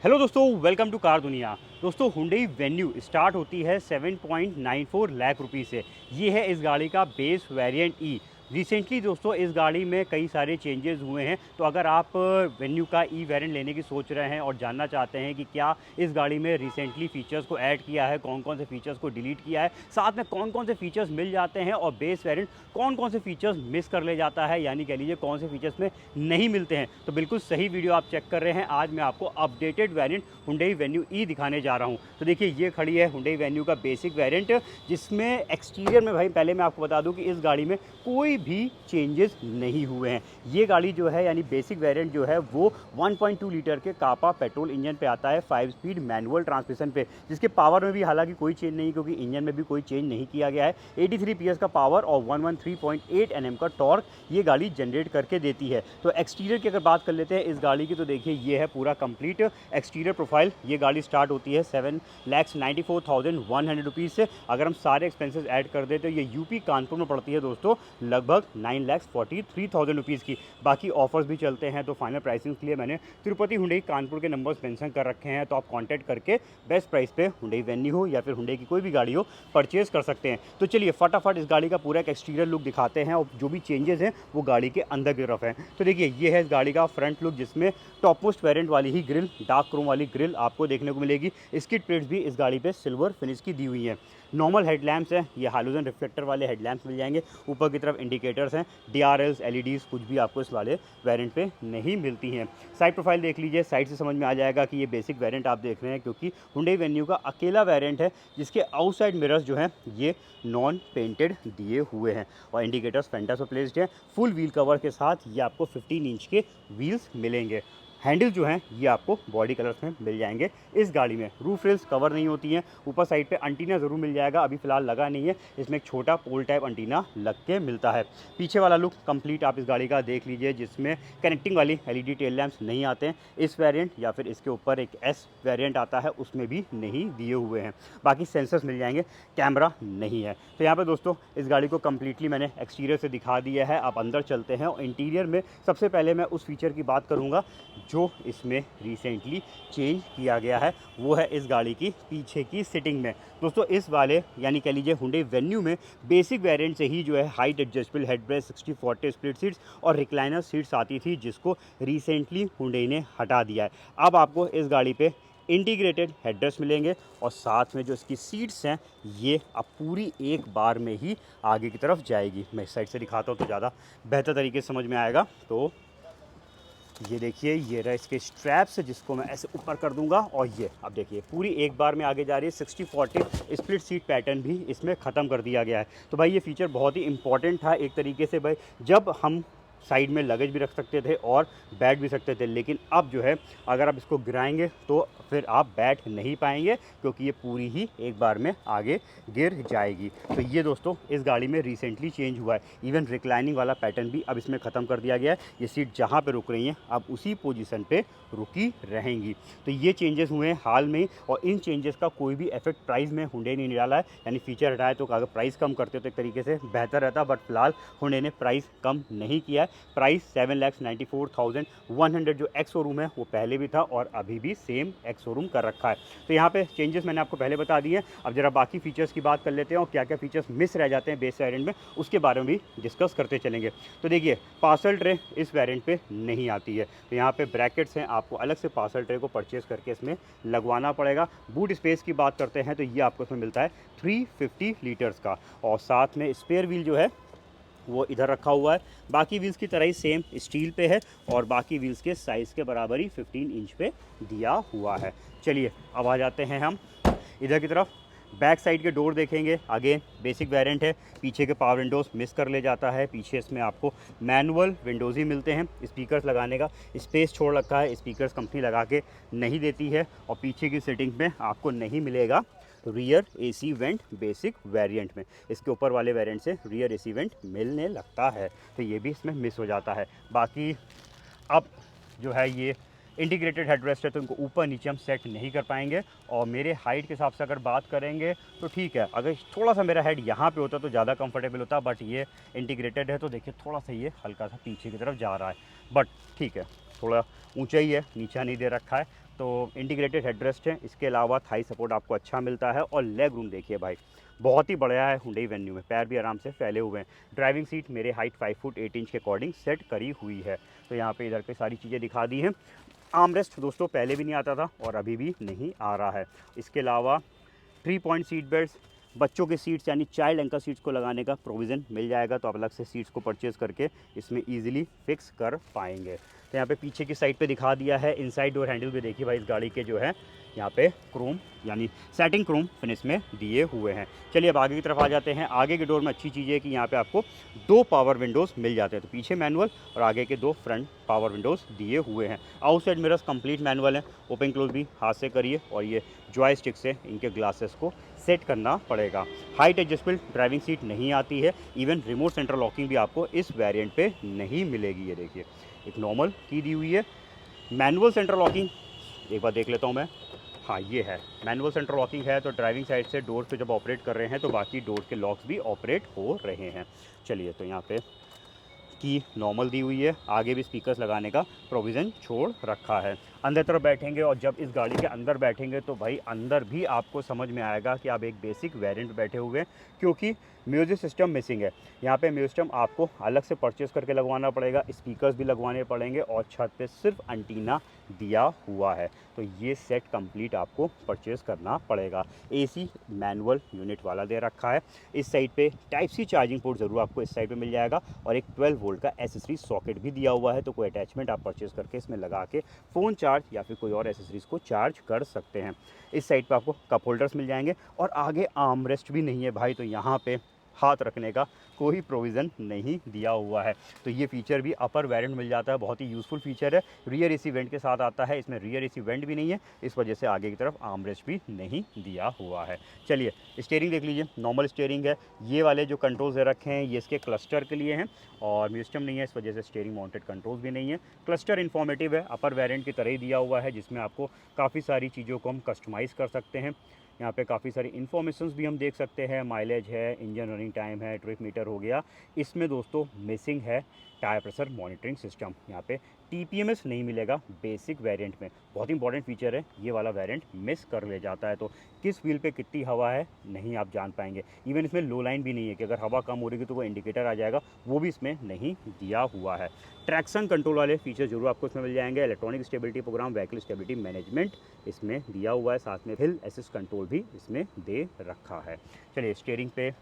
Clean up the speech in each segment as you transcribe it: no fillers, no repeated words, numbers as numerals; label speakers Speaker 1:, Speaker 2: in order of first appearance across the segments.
Speaker 1: Hello दोस्तों, welcome to car दुनिया। दोस्तों, हुंडई वेन्यू स्टार्ट होती है 7.94 लाख रुपये से। ये है इस गाड़ी का बेस वेरिएंट ई। रिसेंटली दोस्तों इस गाड़ी में कई सारे चेंजेस हुए हैं, तो अगर आप वेन्यू का ई वेरिएंट लेने की सोच रहे हैं और जानना चाहते हैं कि क्या इस गाड़ी में रिसेंटली फ़ीचर्स को ऐड किया है, कौन कौन से फ़ीचर्स को डिलीट किया है, साथ में कौन कौन से फ़ीचर्स मिल जाते हैं और बेस वेरिएंट कौन कौन से फ़ीचर्स मिस कर ले जाता है, यानी कह लीजिए कौन से फ़ीचर्स में नहीं मिलते हैं, तो बिल्कुल सही वीडियो आप चेक कर रहे हैं। आज मैं आपको अपडेटेड वेरिएंट हुंडई वेन्यू ई दिखाने जा रहा हूं। तो देखिए, ये खड़ी है हुंडई वेन्यू का बेसिक वेरिएंट, जिसमें एक्सटीरियर में भाई पहले मैं आपको बता दूं कि इस गाड़ी में कोई भी चेंजेस नहीं हुए हैं। ये गाड़ी जो है यानी बेसिक वेरिएंट जो है वो 1.2 लीटर के कापा पेट्रोल इंजन पे आता है, 5 स्पीड मैनुअल ट्रांसमिशन पे, जिसके पावर में भी हालांकि कोई चेंज नहीं, क्योंकि इंजन में भी कोई चेंज नहीं किया गया है। 83 PS का पावर और 113.8 Nm का टॉर्क ये गाड़ी जनरेट करके देती है। तो एक्सटीरियर की अगर बात कर लेते हैं इस गाड़ी की, तो देखिए ये है पूरा कंप्लीट एक्सटीरियर प्रोफाइल। ये गाड़ी स्टार्ट होती है 7,94,100 रुपीज़ से। अगर हम सारे एक्सपेंसेस ऐड कर दें तो ये यूपी कानपुर में पड़ती है दोस्तों लगभग 9,43,000 रुपीज़ की। बाकी ऑफर्स भी चलते हैं, तो फाइनल प्राइसिंग के लिए मैंने तिरुपति हुंडई कानपुर के नंबर्स मेंशन कर रखे हैं, तो आप कॉन्टैक्ट करके बेस्ट प्राइस पे हुंडई वेन्यू हो या फिर हुंडई की कोई भी गाड़ी हो परचेज कर सकते हैं। तो चलिए फटाफट इस गाड़ी का पूरा एक एक्सटीरियर लुक दिखाते हैं और जो भी चेंजेस हैं वो गाड़ी के अंदर की तरफ है। तो देखिए, ये है इस गाड़ी का फ्रंट लुक, जिसमें टॉप मोस्ट वेरिएंट वाली ही ग्रिल, डार्क क्रोम वाली ग्रिल आपको देखने को मिलेगी। स्किड प्लेट्स भी इस गाड़ी पे सिल्वर फिनिश की दी हुई है। नॉर्मल हेडलैम्प्स हैं, ये हालोजन रिफ्लेक्टर वाले हेडलैम्प्स मिल जाएंगे। ऊपर की तरफ इंडिकेटर्स हैं, DRLs LEDs कुछ भी आपको इस वाले वेरिएंट पे नहीं मिलती हैं। साइड प्रोफाइल देख लीजिए, साइड से समझ में आ जाएगा कि ये बेसिक वेरिएंट आप देख रहे हैं, क्योंकि हुंडई वेन्यू का अकेला वेरिएंट है जिसके आउटसाइड मिरर्स जो हैं ये नॉन पेंटेड दिए हुए हैं और इंडिकेटर्स फेंटा से प्लेस्ड है। फुल व्हील कवर के साथ ये आपको 15 इंच के व्हील्स मिलेंगे। हैंडल जो हैं ये आपको बॉडी कलर्स में मिल जाएंगे इस गाड़ी में। रूफ रेल्स कवर नहीं होती हैं। ऊपर साइड पे अंटीना ज़रूर मिल जाएगा, अभी फ़िलहाल लगा नहीं है। इसमें एक छोटा पोल टाइप अंटीना लग के मिलता है। पीछे वाला लुक कंप्लीट आप इस गाड़ी का देख लीजिए, जिसमें कनेक्टिंग वाली LED टेल लैंप्स नहीं आते हैं इस वेरिएंट, या फिर इसके ऊपर एक S वेरिएंट आता है उसमें भी नहीं दिए हुए हैं। बाकी सेंसर्स मिल जाएंगे, कैमरा नहीं है। तो यहाँ पर दोस्तों इस गाड़ी को कम्प्लीटली मैंने एक्सटीरियर से दिखा दिया है। आप अंदर चलते हैं और इंटीरियर में सबसे पहले मैं उस फीचर की बात करूँगा जो इसमें रिसेंटली चेंज किया गया है, वो है इस गाड़ी की पीछे की सीटिंग में। दोस्तों इस वाले यानी कह लीजिए हुंडई वेन्यू में बेसिक वेरिएंट से ही जो है height adjustable headrest, 60-40 split seats और रिक्लाइनर सीट्स आती थी, जिसको रिसेंटली हुंडई ने हटा दिया है। अब आपको इस गाड़ी पे इंटीग्रेटेड हेडरेस्ट मिलेंगे और साथ में जो इसकी सीट्स हैं ये अब पूरी एक बार में ही आगे की तरफ जाएगी। मैं इस साइड से दिखाता हूँ तो ज़्यादा बेहतर तरीके से समझ में आएगा। तो ये देखिए, ये रहा इसके स्ट्रैप्स, जिसको मैं ऐसे ऊपर कर दूंगा और ये अब देखिए पूरी एक बार में आगे जा रही है। 60-40 स्प्लिट सीट पैटर्न भी इसमें ख़त्म कर दिया गया है। तो भाई ये फीचर बहुत ही इंपॉर्टेंट था एक तरीके से भाई, जब हम साइड में लगेज भी रख सकते थे और बैठ भी सकते थे, लेकिन अब जो है अगर आप इसको गिराएंगे तो फिर आप बैठ नहीं पाएंगे, क्योंकि ये पूरी ही एक बार में आगे गिर जाएगी। तो ये दोस्तों इस गाड़ी में रिसेंटली चेंज हुआ है। इवन रिक्लाइनिंग वाला पैटर्न भी अब इसमें ख़त्म कर दिया गया है। ये सीट जहाँ पे रुक रही हैं अब उसी पोजीशन पे रुकी रहेंगी। तो ये चेंजेस हुए हैं हाल में, और इन चेंजेस का कोई भी इफेक्ट प्राइस में हुंडई ने नहीं डाला है। यानी फीचर हटाए तो अगर प्राइस कम करते तो एक तरीके से बेहतर रहता, बट फिलहाल हुंडई ने प्राइस कम नहीं किया है। प्राइस 7,94,100 जो एक्स शोरूम है वो पहले भी था और अभी भी सेम एक्स शोरूम कर रखा है। तो यहाँ पे चेंजेस मैंने आपको पहले बता दिए हैं। अब जरा बाकी फीचर्स की बात कर लेते हैं और क्या क्या फीचर्स मिस रह जाते हैं बेस वेरिएंट में, उसके बारे में भी डिस्कस करते चलेंगे। तो देखिए, पार्सल ट्रे इस वेरिएंट पे नहीं आती है। तो यहाँ पे ब्रैकेट्स हैं, आपको अलग से पार्सल ट्रे को परचेज करके इसमें लगवाना पड़ेगा। बूट स्पेस की बात करते हैं तो ये आपको इसमें मिलता है 350 लीटर्स का, और साथ में स्पेयर व्हील जो है वो इधर रखा हुआ है। बाकी व्हील्स की तरह ही सेम स्टील पे है और बाकी व्हील्स के साइज़ के बराबर ही 15 इंच पे दिया हुआ है। चलिए अब आ जाते हैं हम इधर की तरफ। बैक साइड के डोर देखेंगे, अगेन बेसिक वेरिएंट है। पीछे के पावर विंडोज़ मिस कर ले जाता है। पीछे इसमें आपको मैनुअल विंडोज़ ही मिलते हैं। स्पीकर्स लगाने का स्पेस छोड़ रखा है, स्पीकर्स कंपनी लगा के नहीं देती है। और पीछे की सीटिंग में आपको नहीं मिलेगा rear AC went basic variant में। इसके ऊपर वाले वेरिएंट से रियर AC वेंट मिलने लगता है, तो ये भी इसमें मिस हो जाता है। बाकी अब जो है ये इंटीग्रेटेड हेडरेस्ट है, तो इनको ऊपर नीचे हम सेट नहीं कर पाएंगे। और मेरे हाइट के हिसाब से अगर बात करेंगे तो ठीक है, अगर थोड़ा सा मेरा हेड यहाँ पे होता तो ज़्यादा कंफर्टेबल होता, बट ये इंटीग्रेटेड है तो देखिए थोड़ा सा ये हल्का सा पीछे की तरफ जा रहा है, बट ठीक है, थोड़ा ऊंचा ही है, नीचा नहीं दे रखा है। तो इंटीग्रेटेड हेडरेस्ट है, इसके अलावा थाई सपोर्ट आपको अच्छा मिलता है और लेग रूम देखिए भाई बहुत ही बढ़िया है हुंडई वेन्यू में, पैर भी आराम से फैले हुए हैं। ड्राइविंग सीट मेरे हाइट 5 फुट 8 इंच के अकॉर्डिंग सेट करी हुई है। तो यहाँ पे इधर पे सारी चीज़ें दिखा दी हैं। आर्मरेस्ट दोस्तों पहले भी नहीं आता था और अभी भी नहीं आ रहा है। इसके अलावा 3 पॉइंट सीट बेल्ट्स, बच्चों के सीट्स यानी चाइल्ड एंकर सीट्स को लगाने का प्रोविज़न मिल जाएगा, तो आप अलग से सीट्स को परचेज़ करके इसमें ईजिली फिक्स कर पाएंगे। तो यहाँ पे पीछे की साइड पे दिखा दिया है। इनसाइड डोर हैंडल भी देखिए भाई इस गाड़ी के जो है यहाँ पे क्रोम यानी सेटिंग क्रोम फिनिश में दिए हुए हैं। चलिए अब आगे की तरफ आ जाते हैं। आगे के डोर में अच्छी चीज़ है कि यहाँ पे आपको 2 पावर विंडोज़ मिल जाते हैं, तो पीछे मैनुअल और आगे के 2 फ्रंट पावर विंडोज़ दिए हुए हैं। आउटसाइड मिरर्स कंप्लीट मैनुअल है, ओपन क्लोज भी हाथ से करिए और ये जॉयस्टिक से इनके ग्लासेस को सेट करना पड़ेगा। हाइट एडजस्टेबल ड्राइविंग सीट नहीं आती है, इवन रिमोट सेंट्रल लॉकिंग भी आपको इस वेरिएंट पे नहीं मिलेगी। ये देखिए एक नॉर्मल की दी हुई है। मैनुअल सेंट्रल लॉकिंग एक बार देख लेता हूँ मैं, हाँ ये है मैनुअल सेंट्रल लॉकिंग है, तो ड्राइविंग साइड से डोर पे जब ऑपरेट कर रहे हैं तो बाकी डोर के लॉक्स भी ऑपरेट हो रहे हैं। चलिए तो यहाँ पे की नॉर्मल दी हुई है, आगे भी स्पीकर्स लगाने का प्रोविज़न छोड़ रखा है। अंदर तरफ बैठेंगे और जब इस गाड़ी के अंदर बैठेंगे तो भाई अंदर भी आपको समझ में आएगा कि आप एक बेसिक वेरिएंट में बैठे हुए हैं, क्योंकि म्यूज़िक सिस्टम मिसिंग है। यहाँ पे म्यूज़िक सिस्टम आपको अलग से परचेज़ करके लगवाना पड़ेगा, स्पीकर्स भी लगवाने पड़ेंगे और छत पे सिर्फ एंटीना दिया हुआ है, तो ये सेट कंप्लीट आपको परचेज़ करना पड़ेगा। एसी मैनुअल यूनिट वाला दे रखा है। इस साइड पे टाइप सी चार्जिंग पोर्ट ज़रूर आपको इस साइड पे मिल जाएगा और एक 12 वोल्ट का एसेसरी सॉकेट भी दिया हुआ है, तो कोई अटैचमेंट आप परचेज़ करके इसमें लगा के फ़ोन चार्ज या फिर कोई और एसेसरीज़ को चार्ज कर सकते हैं। इस साइड पे आपको कप होल्डर्स मिल जाएंगे और आगे आर्म रेस्ट भी नहीं है भाई, तो यहाँ पे हाथ रखने का कोई प्रोविज़न नहीं दिया हुआ है, तो ये फीचर भी अपर वेरिएंट मिल जाता है। बहुत ही यूज़फुल फीचर है। रियर एसी वेंट के साथ आता है, इसमें रियर एसी वेंट भी नहीं है, इस वजह से आगे की तरफ आर्मरेस्ट भी नहीं दिया हुआ है। चलिए स्टीयरिंग देख लीजिए, नॉर्मल स्टीयरिंग है। ये वाले जो कंट्रोल्स दे रखे हैं ये इसके क्लस्टर के लिए हैं और म्यूजियम नहीं है, इस वजह से स्टीयरिंग माउंटेड कंट्रोल्स भी नहीं है। क्लस्टर इन्फॉर्मेटिव है, अपर वेरिएंट की तरह ही दिया हुआ है, जिसमें आपको काफ़ी सारी चीज़ों को हम कस्टमाइज़ कर सकते हैं। यहाँ पे काफ़ी सारी इन्फॉर्मेशंस भी हम देख सकते हैं, माइलेज है, इंजन रनिंग टाइम है, ट्रिप मीटर हो गया। इसमें दोस्तों मिसिंग है टायर प्रेशर मॉनिटरिंग सिस्टम। यहाँ पे TPMS नहीं मिलेगा बेसिक वेरिएंट में, बहुत इंपॉर्टेंट फीचर है, ये वाला वेरिएंट मिस कर ले जाता है, तो किस व्हील पे कितनी हवा है नहीं आप जान पाएंगे। इवन इसमें लो लाइन भी नहीं है कि अगर हवा कम हो रही है तो वो इंडिकेटर आ जाएगा, वो भी इसमें नहीं दिया हुआ है। ट्रैक्शन कंट्रोल वाले फीचर जरूर आपको इसमें मिल जाएंगे। Electronic stability program, vehicle stability management इसमें दिया हुआ है, साथ में हिल असिस्ट कंट्रोल भी इसमें दे रखा है। चलिए स्टीयरिंग पे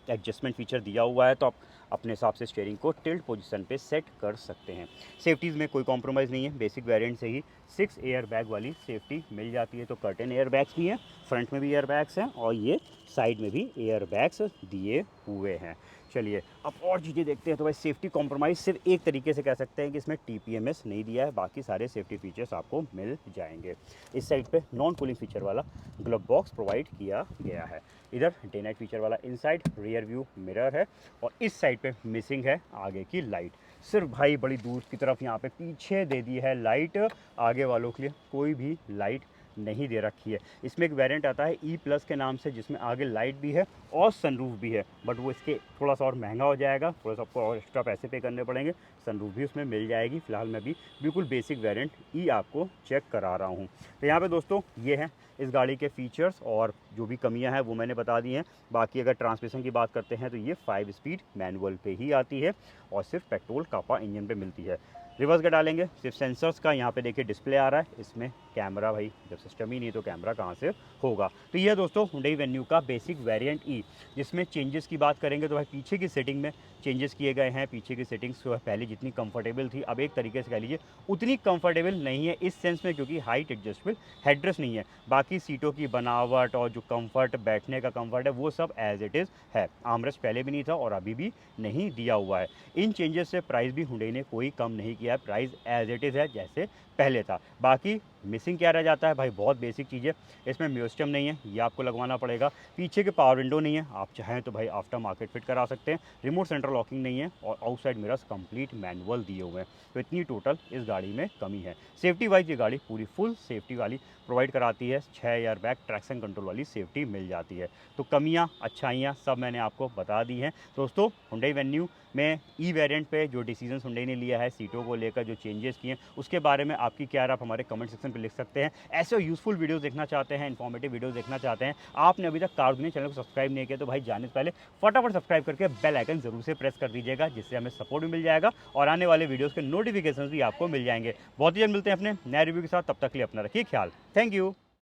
Speaker 1: एडजस्टमेंट फीचर दिया हुआ है, तो आप अपने हिसाब से स्टीयरिंग को टिल्ट पोजीशन पे सेट कर सकते हैं। सेफ्टीज़ में कोई कॉम्प्रोमाइज़ नहीं है, बेसिक वेरिएंट से ही 6 एयर बैग वाली सेफ्टी मिल जाती है, तो कर्टेन एयर बैग्स भी हैं, फ्रंट में भी एयर बैग्स हैं और ये साइड में भी एयर बैग्स दिए हुए हैं। चलिए अब और चीज़ें देखते हैं। तो भाई सेफ्टी कॉम्प्रोमाइज़ सिर्फ एक तरीके से कह सकते हैं कि इसमें TPMS नहीं दिया है, बाकी सारे सेफ्टी फीचर्स आपको मिल जाएंगे। इस साइड पे नॉन कूलिंग फीचर वाला ग्लव बॉक्स प्रोवाइड किया गया है। इधर डे नाइट फीचर वाला इनसाइड रियर व्यू मिरर है और इस साइड पे मिसिंग है आगे की लाइट। सिर्फ भाई बड़ी दूर की तरफ यहाँ पे पीछे दे दी है लाइट, आगे वालों के लिए कोई भी लाइट नहीं दे रखी है। इसमें एक वेरिएंट आता है E+ के नाम से, जिसमें आगे लाइट भी है और सनरूफ भी है, बट वो इसके थोड़ा सा और महंगा हो जाएगा, थोड़ा सा आपको और एक्स्ट्रा पैसे पे करने पड़ेंगे। सनरूफ भी उसमें मिल जाएगी। फिलहाल मैं भी बिल्कुल बेसिक वेरिएंट E आपको चेक करा रहा हूँ। तो यहाँ पे दोस्तों ये है इस गाड़ी के फीचर्स और जो भी कमियां हैं वो मैंने बता दी हैं। बाकी अगर ट्रांसमिशन की बात करते हैं तो ये 5 स्पीड मैनुअल पे ही आती है और सिर्फ पेट्रोल कापा इंजन पे मिलती है। रिवर्स का डालेंगे सिर्फ सेंसर्स का, यहाँ पे देखिए डिस्प्ले आ रहा है, इसमें कैमरा भाई जब सिस्टम ही नहीं तो कैमरा कहाँ से होगा। तो ये है दोस्तों हुंडई वेन्यू का बेसिक वेरिएंट E। जिसमें चेंजेस की बात करेंगे तो भाई पीछे की सेटिंग में चेंजेस किए गए हैं। पीछे की सेटिंग्स पहले जितनी कंफर्टेबल थी अब एक तरीके से कह लीजिए उतनी कंफर्टेबल नहीं है इस सेंस में, क्योंकि हाइट एडजस्टेबल हेडरेस्ट नहीं है। बाकी सीटों की बनावट और जो कंफर्ट, बैठने का कंफर्ट है वो सब एज इट इज़ है। आर्मरेस्ट पहले भी नहीं था और अभी भी नहीं दिया हुआ है। इन चेंजेस से प्राइस भी हुंडई ने कोई कम नहीं किया है, प्राइस एज इट इज़ है जैसे पहले था। बाकी मिसिंग क्या रह जाता है भाई, बहुत बेसिक चीज़ है। इसमें म्यूजियम नहीं है, ये आपको लगवाना पड़ेगा। पीछे के पावर विंडो नहीं है, आप चाहें तो भाई आफ्टर मार्केट फिट करा सकते हैं। रिमोट सेंट्रल लॉकिंग नहीं है और आउटसाइड मिरर्स कंप्लीट मैनुअल दिए हुए हैं। तो इतनी टोटल इस गाड़ी में कमी है। सेफ्टी वाइज ये गाड़ी पूरी फुल सेफ्टी वाली प्रोवाइड कराती है। 6 एयर बैग ट्रैक्शन कंट्रोल वाली सेफ्टी मिल जाती है। तो कमियाँ अच्छाइयाँ सब मैंने आपको बता दी हैं दोस्तों। हुंडई वेन्यू में E वेरिएंट पे जो डिसीजन हुंडई ने लिया है, सीटों को लेकर जो चेंजेस किए हैं, उसके बारे में आपकी क्या राय आप हमारे कमेंट सेक्शन पे पे लिख सकते हैं। ऐसे यूज़फुल वीडियोज़ देखना चाहते हैं, इन्फॉर्मेटिव वीडियोज़ देखना चाहते हैं, आपने अभी तक कार दुनिया चैनल को सब्सक्राइब नहीं किया तो भाई जाने से पहले फटाफट सब्सक्राइब करके बेल आइकन ज़रूर से प्रेस कर दीजिएगा, जिससे हमें सपोर्ट भी मिल जाएगा और आने वाले वीडियोज़ के नोटिफिकेशन भी आपको मिल जाएंगे। बहुत ही जल्द मिलते हैं अपने नए रिव्यू के साथ, तब तक के लिए अपना रखिए ख्याल। Thank you.